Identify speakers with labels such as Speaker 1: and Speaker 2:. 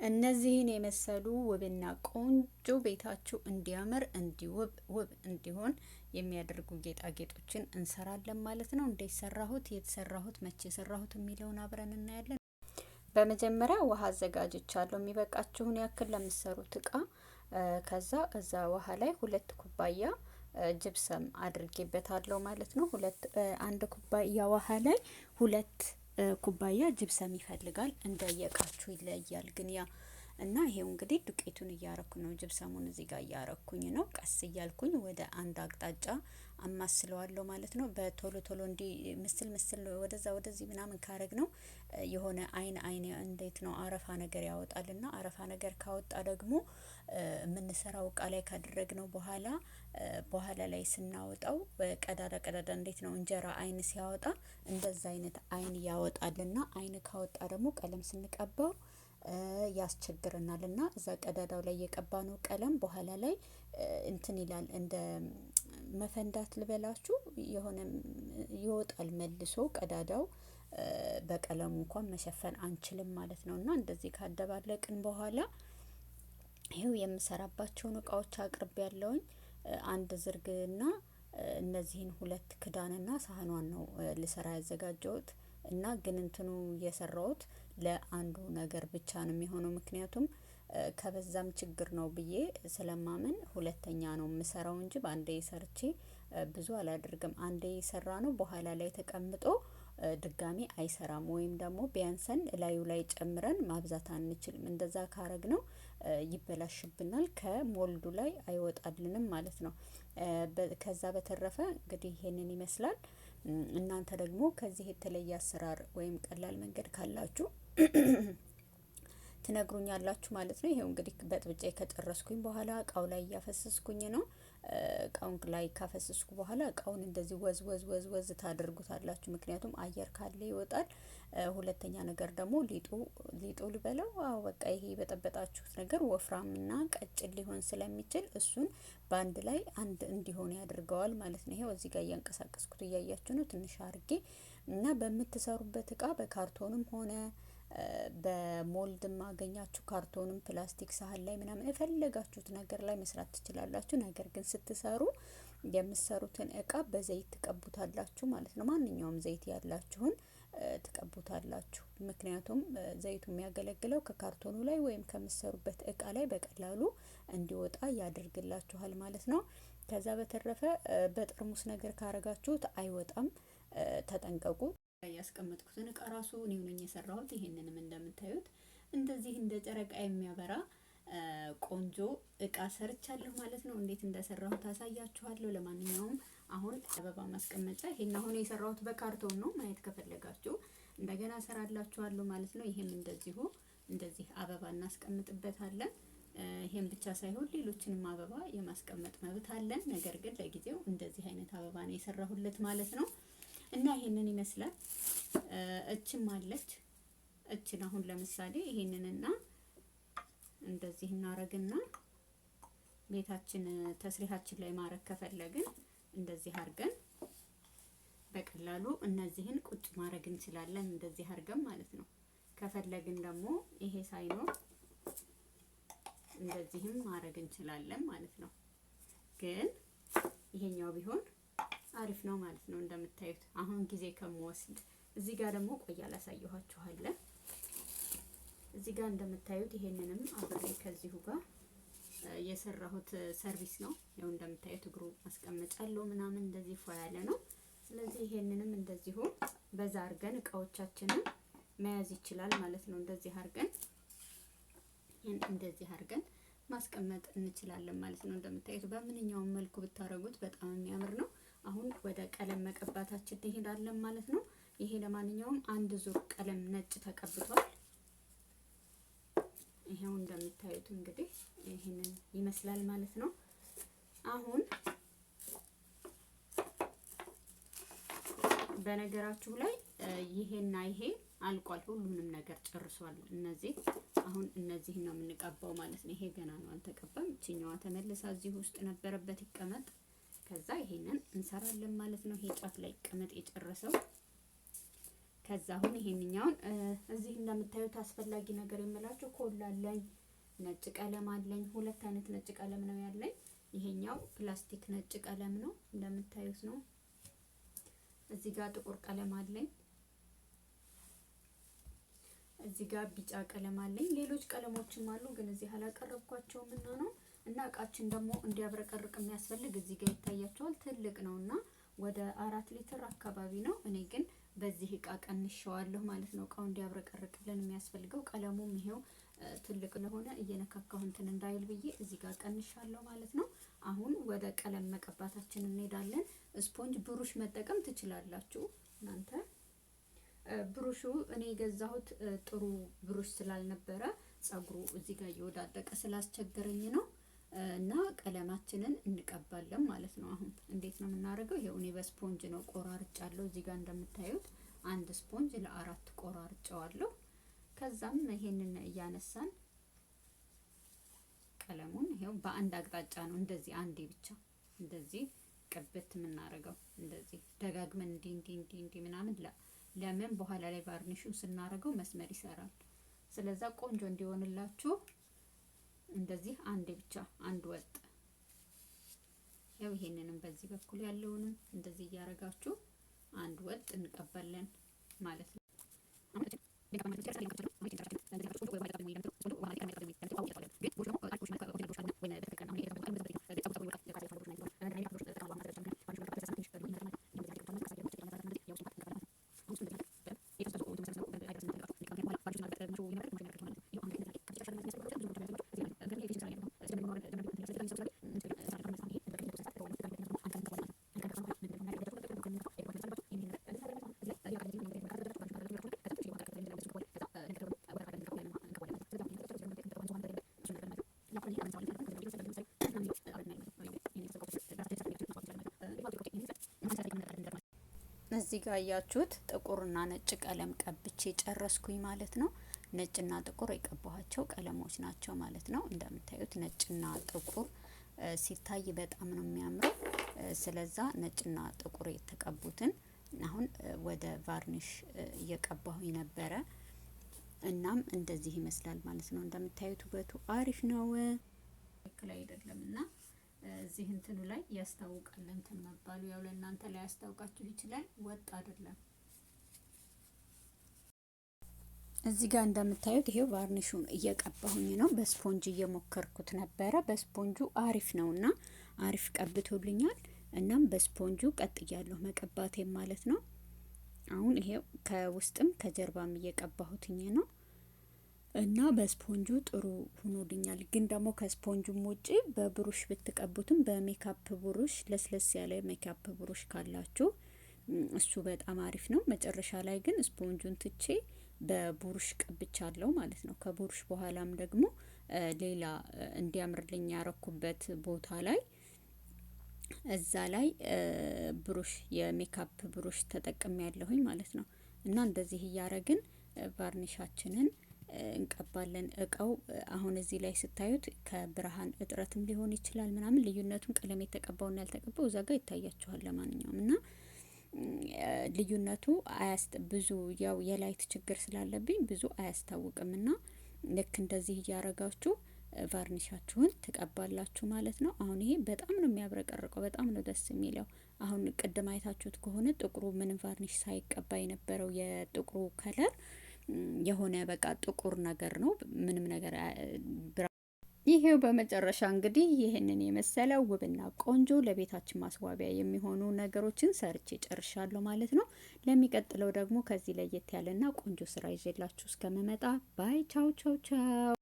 Speaker 1: እነዚህን የመሰሉ ውብና ቆንጆ ቤታችሁ እንዲያምር ውብ እንዲሆን የሚያደርጉ ጌጣጌጦችን እንሰራለን ማለት ነው። እንዴት ሰራሁት፣ የተሰራሁት፣ መቼ ሰራሁት የሚለውን አብረን እናያለን። በመጀመሪያ ውሃ አዘጋጅቻለሁ የሚበቃችሁን ያክል ለምትሰሩት እቃ። ከዛ እዛ ውሃ ላይ 2 ኩባያ ጅብሰም አድርጌበታለሁ ማለት ነው። አንድ ኩባያ ውሃ ላይ 2 ኩባያ ጅብሰም ይፈልጋል። እንደየቃችሁ ይለያል ግን ያ እና ይሄው እንግዲህ ዱቄቱን እያረኩ ነው። ጅብሰሙን እዚህ ጋር እያረኩኝ ነው። ቀስ እያልኩኝ ወደ አንድ አቅጣጫ አማስለዋለሁ ማለት ነው። በቶሎ ቶሎ እንዲ ምስል ወደዛ ወደዚህ ምናምን ካረግ ነው የሆነ አይን እንዴት ነው አረፋ ነገር ያወጣልና አረፋ ነገር ካወጣ ደግሞ የምንሰራው እቃ ላይ ካደረግነው በኋላ ላይ ስናወጣው ቀዳዳ እንዴት ነው እንጀራ አይን ሲያወጣ እንደዛ አይነት አይን ያወጣልና አይን ካወጣ ደግሞ ቀለም ስንቀባው ያስቸግረናልና እዛ ቀዳዳው ላይ የቀባነው ቀለም በኋላ ላይ እንትን ይላል። እንደ መፈንዳት ልበላችሁ የሆነ ይወጣል መልሶ ቀዳዳው በቀለሙ እንኳን መሸፈን አንችልም ማለት ነውና እንደዚህ ካደባለቅን በኋላ ይሄው የምሰራባቸውን እቃዎች አቅርቤ ያለውኝ አንድ ዝርግና እነዚህን 2 ክዳንና ሳህኗን ነው ልሰራ ያዘጋጀሁት። እና ግን እንትኑ የሰራሁት ለአንዱ ነገር ብቻ ነው የሚሆነው ምክንያቱም ከበዛም ችግር ነው ብዬ ስለማመን ሁለተኛ ነው የምሰራው እንጂ በአንዴ ሰርቼ ብዙ አላደርግም። አንዴ የሰራ ነው በኋላ ላይ ተቀምጦ ድጋሚ አይሰራም ወይም ደግሞ ቢያንሰን ላዩ ላይ ጨምረን ማብዛት አንችልም። እንደዛ ካረግ ነው ይበላሽብናል፣ ከሞልዱ ላይ አይወጣልንም ማለት ነው። ከዛ በተረፈ እንግዲህ ይሄንን ይመስላል። እናንተ ደግሞ ከዚህ የተለየ አሰራር ወይም ቀላል መንገድ ካላችሁ ትነግሩኛላችሁ ማለት ነው። ይሄው እንግዲህ በጥብጬ ከጨረስኩኝ በኋላ እቃው ላይ እያፈሰስኩኝ ነው። እቃውን ላይ ካፈሰስኩ በኋላ እቃውን እንደዚህ ወዝ ታደርጉታላችሁ ምክንያቱም አየር ካለ ይወጣል። ሁለተኛ ነገር ደግሞ ሊጡ ልበለው በቃ ይሄ በጠበጣችሁት ነገር ወፍራምና ቀጭን ሊሆን ስለሚችል እሱን ባንድ ላይ አንድ እንዲሆን ያደርገዋል ማለት ነው። ይሄው እዚህ ጋር እያንቀሳቀስኩት እያያችሁ ነው። ትንሽ አርጌ እና በምትሰሩበት እቃ በካርቶንም ሆነ በሞልድም አገኛችሁ ካርቶንም ፕላስቲክ ሳህን ላይ ምናምን የፈለጋችሁት ነገር ላይ መስራት ትችላላችሁ። ነገር ግን ስትሰሩ የምትሰሩትን እቃ በዘይት ትቀቡታላችሁ ማለት ነው። ማንኛውም ዘይት ያላችሁን ትቀቡታላችሁ ምክንያቱም ዘይቱ የሚያገለግለው ከካርቶኑ ላይ ወይም ከምትሰሩበት እቃ ላይ በቀላሉ እንዲወጣ ያደርግላችኋል ማለት ነው። ከዛ በተረፈ በጠርሙስ ነገር ካረጋችሁት አይወጣም፣ ተጠንቀቁ። ያስቀመጥኩትን እቃ ራሱ እኔው ነኝ የሰራሁት። ይሄንንም እንደምታዩት እንደዚህ እንደ ጨረቃ የሚያበራ ቆንጆ እቃ ሰርቻለሁ ማለት ነው። እንዴት እንደሰራሁት አሳያችኋለሁ። ለማንኛውም አሁን አበባ ማስቀመጫ ይሄን አሁን የሰራሁት በካርቶን ነው። ማየት ከፈለጋችሁ እንደገና ሰራላችኋለሁ ማለት ነው። ይሄም እንደዚህ አበባ እናስቀምጥበታለን። ይሄን ብቻ ሳይሆን ሌሎችንም አበባ የማስቀመጥ መብት አለን። ነገር ግን ለጊዜው እንደዚህ አይነት አበባ ነው የሰራሁለት ማለት ነው። እና ይሄንን ይመስላል። እችም አለች። እችን አሁን ለምሳሌ ይሄንንና እንደዚህ እናረግና ቤታችን ተስሪሃችን ላይ ማረግ ከፈለግን እንደዚህ አርገን በቀላሉ እነዚህን ቁጭ ማረግ እንችላለን። እንደዚህ አርገን ማለት ነው። ከፈለግን ደግሞ ይሄ ሳይኖር እንደዚህም ማረግ እንችላለን ማለት ነው። ግን ይሄኛው ቢሆን አሪፍ ነው ማለት ነው። እንደምታዩት አሁን ጊዜ ከመወስድ እዚህ ጋር ደግሞ ቆያ ላሳየኋችኋለሁ። እዚህ ጋር እንደምታዩት ይሄንንም አብሬ ከዚሁ ጋር የሰራሁት ሰርቪስ ነው። ያው እንደምታዩት እግሩ ማስቀመጫለሁ ምናምን እንደዚህ ፏ ያለ ነው። ስለዚህ ይሄንንም እንደዚሁ በዛ አርገን እቃዎቻችንን መያዝ ይችላል ማለት ነው። እንደዚህ አርገን ማስቀመጥ እንችላለን ማለት ነው። እንደምታዩት በምንኛውም መልኩ ብታረጉት በጣም የሚያምር ነው። አሁን ወደ ቀለም መቀባታችን እንሄዳለን ማለት ነው። ይሄ ለማንኛውም አንድ ዙር ቀለም ነጭ ተቀብቷል። ይሄው እንደምታዩት እንግዲህ ይሄንን ይመስላል ማለት ነው። አሁን በነገራችሁ ላይ ይሄና ይሄ አልቋል፣ ሁሉንም ነገር ጨርሷል። አሁን እነዚህ ነው የምንቀባው ማለት ነው። ይሄ ገና ነው አልተቀባም። እቺኛዋ ተመልሳ እዚህ ውስጥ ነበረበት ይቀመጥ። ከዛ ይሄንን እንሰራለን ማለት ነው። ይሄ ጫፍ ላይ ቀመጥ የጨረሰው ከዛ አሁን ይሄንኛውን እዚህ እንደምታዩት አስፈላጊ ነገር የምላችሁ ኮላ አለኝ፣ ነጭ ቀለም አለኝ። 2 አይነት ነጭ ቀለም ነው ያለኝ። ይሄኛው ፕላስቲክ ነጭ ቀለም ነው እንደምታዩት ነው። እዚህ ጋር ጥቁር ቀለም አለኝ። እዚህ ጋር ቢጫ ቀለም አለኝ። ሌሎች ቀለሞችም አሉ ግን እዚህ አላቀረብኳቸውም እና ነው። እና እቃችን ደግሞ እንዲያብረቀርቅ የሚያስፈልግ እዚህ ጋር ይታያቸዋል። ትልቅ ነውና ወደ 4 ሊትር አካባቢ ነው። እኔ ግን በዚህ እቃ ቀንሼዋለሁ ማለት ነው። እቃው እንዲያብረቀርቅልን የሚያስፈልገው ቀለሙም ይሄው ትልቅ ለሆነ እየነካካሁ እንትን እንዳይል ብዬ እዚህ ጋር ቀንሻለሁ ማለት ነው። አሁን ወደ ቀለም መቀባታችን እንሄዳለን። ስፖንጅ ብሩሽ መጠቀም ትችላላችሁ እናንተ። ብሩሹ እኔ የገዛሁት ጥሩ ብሩሽ ስላልነበረ ጸጉሩ እዚህ ጋር እየወዳደቀ ስላስቸገረኝ ነው። እና ቀለማችንን እንቀባለን ማለት ነው። አሁን እንዴት ነው የምናደርገው? ይሄው እኔ በስፖንጅ ነው ቆራርጫለሁ። እዚህ ጋር እንደምታዩት አንድ ስፖንጅ ለ4 ቆራርጫዋለሁ። ከዛም ይሄንን እያነሳን ቀለሙን ይሄው በአንድ አቅጣጫ ነው እንደዚህ አንዴ ብቻ እንደዚህ ቅብት የምናደርገው። እንደዚህ ደጋግመን እንዲ ምናምን ለምን በኋላ ላይ ቫርኒሹን ስናደርገው መስመር ይሰራል። ስለዛ ቆንጆ እንዲሆንላችሁ እንደዚህ አንዴ ብቻ አንድ ወጥ ያው ይሄንንም በዚህ በኩል ያለውንም እንደዚህ እያረጋችሁ አንድ ወጥ እንቀባለን ማለት ነው። እዚህ ጋር ያያችሁት ጥቁርና ነጭ ቀለም ቀብቼ ጨረስኩኝ ማለት ነው። ነጭና ጥቁር የቀባኋቸው ቀለሞች ናቸው ማለት ነው። እንደምታዩት ነጭና ጥቁር ሲታይ በጣም ነው የሚያምረው። ስለዛ ነጭና ጥቁር የተቀቡትን አሁን ወደ ቫርኒሽ እየቀባሁኝ ነበረ። እናም እንደዚህ ይመስላል ማለት ነው። እንደምታዩት ውበቱ አሪፍ ነው። ትክክል አይደለምና እዚህ እንትኑ ላይ ያስታውቃል። እንትን መባሉ ያው ለእናንተ ላይ ያስታውቃችሁ ይችላል። ወጥ አይደለም። እዚህ ጋር እንደምታዩት ይሄው ቫርኒሹን እየቀባሁኝ ነው። በስፖንጅ እየሞከርኩት ነበረ። በስፖንጁ አሪፍ ነውና አሪፍ ቀብቶልኛል። እናም በስፖንጁ ቀጥያለሁ መቀባቴ ማለት ነው። አሁን ይሄው ከውስጥም ከጀርባም እየቀባሁትኝ ነው እና በስፖንጁ ጥሩ ሆኖልኛል። ግን ደግሞ ከስፖንጁም ውጪ በብሩሽ ብትቀቡትም በሜካፕ ብሩሽ ለስለስ ያለ ሜካፕ ብሩሽ ካላችሁ እሱ በጣም አሪፍ ነው። መጨረሻ ላይ ግን ስፖንጁን ትቼ በብሩሽ ቀብቻለሁ ማለት ነው። ከብሩሽ በኋላም ደግሞ ሌላ እንዲያምርልኝ ያረኩበት ቦታ ላይ እዛ ላይ ብሩሽ የሜካፕ ብሩሽ ተጠቅሜ ያለሁኝ ማለት ነው። እና እንደዚህ እያረግን ቫርኒሻችንን እንቀባለን። እቃው አሁን እዚህ ላይ ስታዩት ከብርሃን እጥረትም ሊሆን ይችላል ምናምን ልዩነቱን ቀለም የተቀባውና ያልተቀባው እዛ ጋር ይታያችኋል። ለማንኛውም እና ልዩነቱ ብዙ ያው የላይት ችግር ስላለብኝ ብዙ አያስታውቅምና ልክ እንደዚህ እያረጋችሁ ቫርኒሻችሁን ትቀባላችሁ ማለት ነው። አሁን ይሄ በጣም ነው የሚያብረቀርቀው፣ በጣም ነው ደስ የሚለው። አሁን ቅድም አይታችሁት ከሆነ ጥቁሩ ምንም ቫርኒሽ ሳይቀባ የነበረው የጥቁሩ ከለር የሆነ በቃ ጥቁር ነገር ነው ምንም ነገር ይሄው በመጨረሻ እንግዲህ ይሄንን የመሰለው ውብና ቆንጆ ለቤታችን ማስዋቢያ የሚሆኑ ነገሮችን ሰርቼ ጨርሻለሁ ማለት ነው። ለሚቀጥለው ደግሞ ከዚህ ለየት ያለና ቆንጆ ስራ ይዤላችሁ እስከመመጣ ባይ ቻው ቻው ቻው።